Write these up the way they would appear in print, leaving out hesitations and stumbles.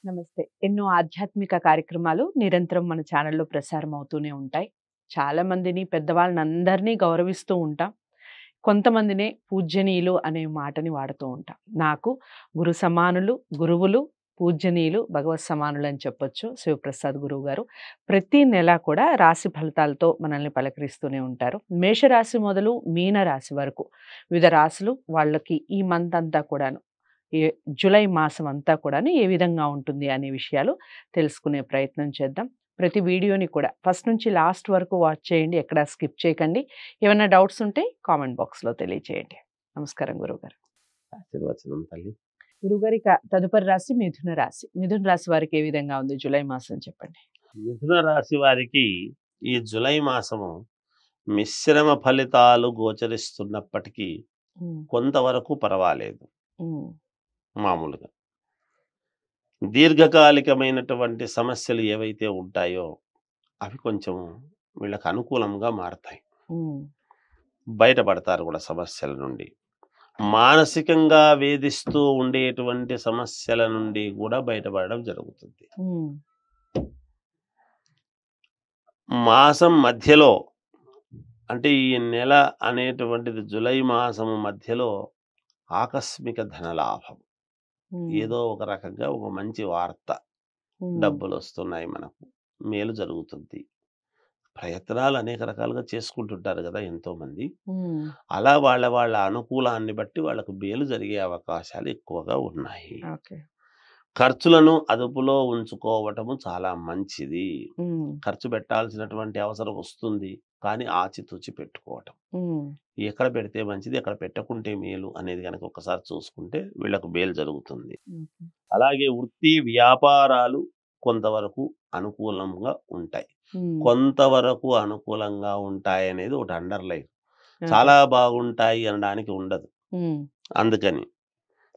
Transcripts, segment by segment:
నమస్తే. ఎన్నో ఆధ్యాత్మిక కార్యక్రమాలు నిరంతరం మన ఛానల్‌లో ప్రసారం అవుతూనే ఉంటాయి. చాలా మందిని పెద్దవాళ్ళనందరినీ గౌరవిస్తూ ఉంటాం. కొంతమందినే పూజ్యనీయులు అనే మాటని వాడుతూ ఉంటాం. నాకు గురు సమానులు, గురువులు, పూజ్యనీయులు, భగవత్ సమానులు అని చెప్పొచ్చు. శివప్రసాద్ గురువు గారు. ప్రతి నెల కూడా రాశి ఫలితాలతో మనల్ని పలకరిస్తూనే ఉంటారు. మేషరాశి మొదలు మీన రాశి వరకు వివిధ రాశులు వాళ్ళకి ఈ మంత్ అంతా కూడాను ఏ జులై మాసం అంతా కూడాను ఏ విధంగా ఉంటుంది అనే విషయాలు తెలుసుకునే ప్రయత్నం చేద్దాం. ప్రతి వీడియోని కూడా ఫస్ట్ నుంచి లాస్ట్ వరకు వాచ్ చేయండి. ఎక్కడ స్కిప్ చేయకండి. ఏమైనా డౌట్స్ ఉంటే కామెంట్ బాక్స్‌లో తెలియచేయండి. నమస్కారం గురువుగారు. ఆశీర్వచనం తల్లి. గురువుగారు ఇక తదుపరి రాశి మిథున రాశి. మిథున రాశి వారికి ఏ విధంగా ఉంది జులై మాసం చెప్పండి? మిథున రాశి వారికి ఈ జులై మాసము మిశ్రమ ఫలితాలు గోచరిస్తున్నప్పటికీ హ్మ్. కొంతవరకు పర్వాలేదు. హ్మ్. మామూలుగా దీర్ఘకాలికమైనటువంటి సమస్యలు ఏవైతే ఉంటాయో అవి కొంచెం వీళ్ళకి అనుకూలంగా మారతాయి. హ్మ్. బయటపడతారు కూడా సమస్యల నుండి. మానసికంగా వేధిస్తూ ఉండేటువంటి సమస్యల నుండి కూడా బయటపడడం జరుగుతుంది. హ్మ్. మాసం మధ్యలో అంటే ఈ నెల అనేటువంటిది జులై మాసము మధ్యలో ఆకస్మిక ధనలాభం. హ్మ్. ఏదో ఒక రకంగా ఒక మంచి వార్త, హ్మ్. డబ్బులొస్తున్నాయి మనకు. మేలు జరుగుతుంది. ప్రయత్నాలు అనేక రకాలుగా చేసుకుంటుంటారు గదా ఎంతోమంది. హ్మ్. అలా వాళ్ళ అనుకూలాన్ని బట్టి వాళ్ళకు మేలు జరిగే అవకాశాలు ఎక్కువగా ఉన్నాయి. ఓకే. ఖర్చులను అదుపులో ఉంచుకోవటము చాలా మంచిది. హ్మ్. ఖర్చు పెట్టాల్సినటువంటి అవసరం వస్తుంది. కానీ ఆచితూచి పెట్టుకోవటం. హ్మ్. ఎక్కడ పెడితే మంచిది, ఎక్కడ పెట్టకుంటే మేలు అనేది గనక ఒక్కసారి చూసుకుంటే వీళ్ళకు మేలు జరుగుతుంది. ఓకే. అలాగే వృత్తి, వ్యాపారాలు కొంతవరకు అనుకూలంగా ఉంటాయి. హ్మ్. కొంతవరకు అనుకూలంగా ఉంటాయనేది ఒకటి అండర్‌లైన్. ఓకే. చాలా బాగుంటాయి అనడానికి ఉండదు. హ్మ్. అందుకని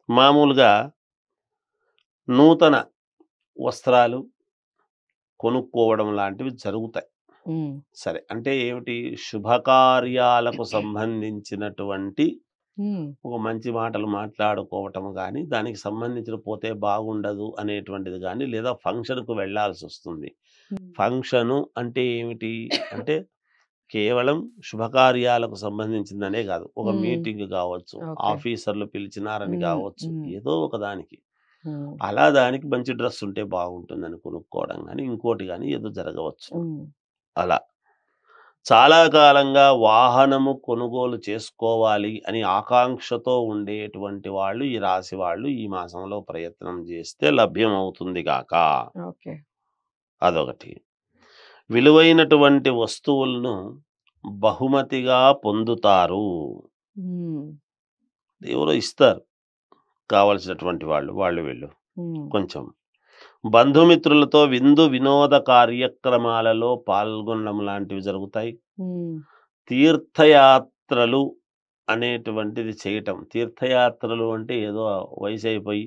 మామూలుగా నూతన వస్త్రాలు కొనుక్కోవడం లాంటివి జరుగుతాయి. హ్మ్. సరే. అంటే ఏమిటి? శుభకార్యాలకు సంబంధించినటువంటి హ్మ్. ఒక మంచి మాటలు మాట్లాడుకోవటం గానీ, దానికి సంబంధించిన పోతే బాగుండదు అనేటువంటిది గానీ, లేదా ఫంక్షన్‌కు వెళ్ళాల్సొస్తుంది. హ్మ్. ఫంక్షను అంటే ఏమిటి? అంటే కేవలం శుభకార్యాలకు సంబంధించిందనే గాదు. ఒక హ్మ్. మీటింగ్ గావచ్చు, ఓకే. ఆఫీసర్లు పిలిచినారని హ్మ్. గావచ్చు, హ్మ్. ఏదో ఒకదానికి. హ్మ్. అలా దానికి మంచి డ్రెస్ ఉంటే బాగుంటుందని కొనుక్కోవడం గానీ, ఇంకోటి గానీ ఏదో జరగవచ్చును. హ్మ్. అలా. చాలా కాలంగా వాహనము కొనుగోలు చేసుకోవాలి అని ఆకాంక్షతో ఉండేటువంటి వాళ్ళు, ఈ రాశి వాళ్ళు ఈ మాసంలో ప్రయత్నం చేస్తే లభ్యమవుతుంది గాక. ఓకే. అదొకటి. విలువైనటువంటి వస్తువులను బహుమతిగా పొందుతారు. హ్మ్. ఎవరో ఇస్తారు కావాల్సినటువంటి వాళ్ళు, వాళ్ళు వీళ్ళు. హ్మ్. కొంచెం. బంధుమిత్రులతో విందు వినోద కార్యక్రమాలలో పాల్గొనడం లాంటివి జరుగుతాయి. హ్మ్. తీర్థయాత్రలు అనేటువంటిది చేయటం. తీర్థయాత్రలు అంటే ఏదో వయసైపోయి,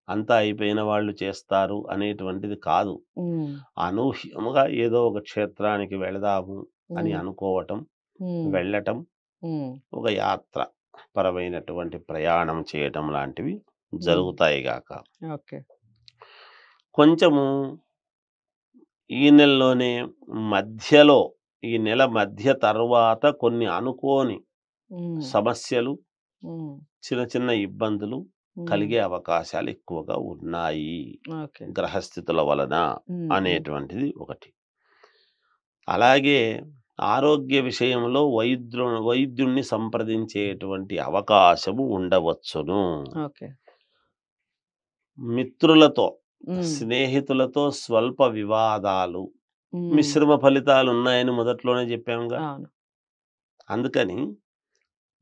అంతా అయిపోయిన వాళ్ళు చేస్తారు అనేటువంటిది కాదు. హ్మ్. అనూహ్యముగా ఏదో ఒక క్షేత్రానికి వెళదాము అని హ్మ్. అనుకోవటం, హ్మ్. వెళ్ళటం, హ్మ్. ఒక యాత్ర పరమైనటువంటి ప్రయాణం చేయటం లాంటివి హ్మ్. జరుగుతాయి గాక. ఓకే. కొంచెము ఈ నెలలోనే మధ్యలో, ఈ నెల మధ్య తరువాత కొన్ని అనుకోని హ్మ్. సమస్యలు, హ్మ్. చిన్న చిన్న ఇబ్బందులు హ్మ్. కలిగే అవకాశాలు ఎక్కువగా ఉన్నాయి. ఓకే. గ్రహస్థితుల వలన హ్మ్. హ్మ్. అనేటువంటిది ఒకటి. అలాగే ఆరోగ్య విషయంలో వైద్యుడిని సంప్రదించేటువంటి అవకాశము ఉండవచ్చును. ఓకే. మిత్రులతో, హ్మ్. స్నేహితులతో స్వల్ప వివాదాలు, హ్మ్. మిశ్రమ ఫలితాలున్నాయని మొదట్లోనే చెప్పాంగా. అవును. అందుకని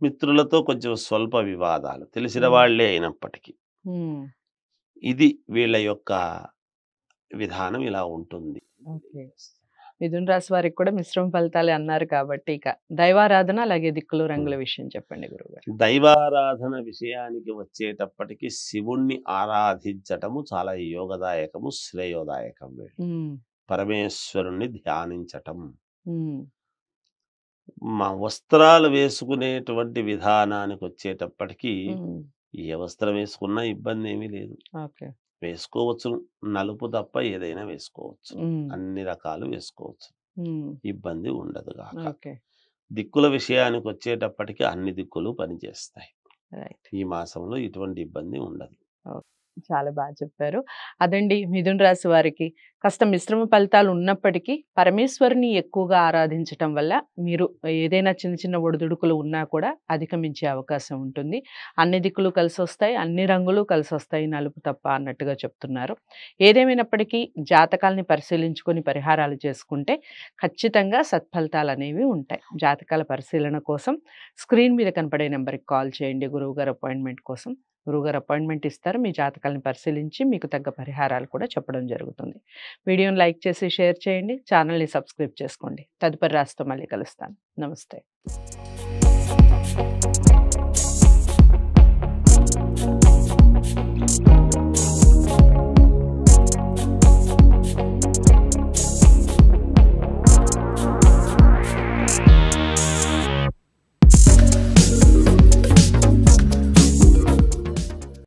మిత్రులతో కొంచెం స్వల్ప వివాదాలు. తెలిసిన హ్మ్. వాళ్ళే అయినప్పటికీ. హ్మ్. ఇది వీళ్ళ యొక్క విధానం ఇలా ఉంటుంది. ఓకే. మిథున రాశి వారికి కూడా మిశ్రమ ఫలితాలే అన్నారు కాబట్టి ఇక దైవారాధన అలాగే దిక్కులు రంగుల హ్మ్. విషయం చెప్పండి గురువుగారు? దైవారాధన విషయానికి వచ్చేటప్పటికి శివుణ్ణి ఆరాధించటము చాలా యోగదాయకము, శ్రేయోదాయకం వీళ్ళు. హ్మ్. పరమేశ్వరుణ్ణి ధ్యానించటం. హ్మ్. వస్త్రాలు వేసుకునేటువంటి విధానానికొచ్చేటప్పటికి హ్మ్. ఏ వస్త్రం వేసుకున్నా ఇబ్బందేమీ లేదు. ఓకే. వేసుకోవచ్చు. నలుపు తప్ప ఏదైనా వేసుకోవచ్చు. హ్మ్. అన్ని రకాలు వేసుకోవచ్చు. హ్మ్. ఇబ్బంది ఉండదు గాక. ఓకే. దిక్కుల విషయానికొచ్చేటప్పటికి అన్ని దిక్కులు పనిచేస్తాయి. రైట్. ఈ మాసంలో ఎటువంటి ఇబ్బంది ఉండదు. ఓకే. చాలా బాగా చెప్పారు. అదండి మిథున రాశి వారికి కాస్త మిశ్రమ ఫలితాలు ఉన్నప్పటికీ పరమేశ్వరుని ఎక్కువగా ఆరాధించటం వల్ల మీరు ఏదైనా చిన్న చిన్న ఒడిదుడుకులు ఉన్నా కూడా అధిగమించే అవకాశం ఉంటుంది. అన్ని దిక్కులు కలిసొస్తాయి, అన్ని రంగులు కలిసొస్తాయి, నలుపు తప్ప అన్నట్టుగా చెప్తున్నారు. ఏదేమైనప్పటికీ జాతకాల్ని పరిశీలించుకొని పరిహారాలు చేసుకుంటే ఖచ్చితంగా సత్ఫలితాలనేవి ఉంటాయి. జాతకాల పరిశీలన కోసం స్క్రీన్ మీద కనపడే నెంబర్‌కి కాల్ చేయండి గురువుగారు అపాయింట్మెంట్ కోసం. గురువుగారు అపాయింట్మెంట్ ఇస్తారు. మీ జాతకాలను పరిశీలించి మీకు తగ్గ పరిహారాలు కూడా చెప్పడం జరుగుతుంది. వీడియోని లైక్ చేసి షేర్ చేయండి. ఛానల్‌ని సబ్స్క్రైబ్ చేసుకోండి. తదుపరి రాశితో మళ్ళీ కలుస్తాను. నమస్తే.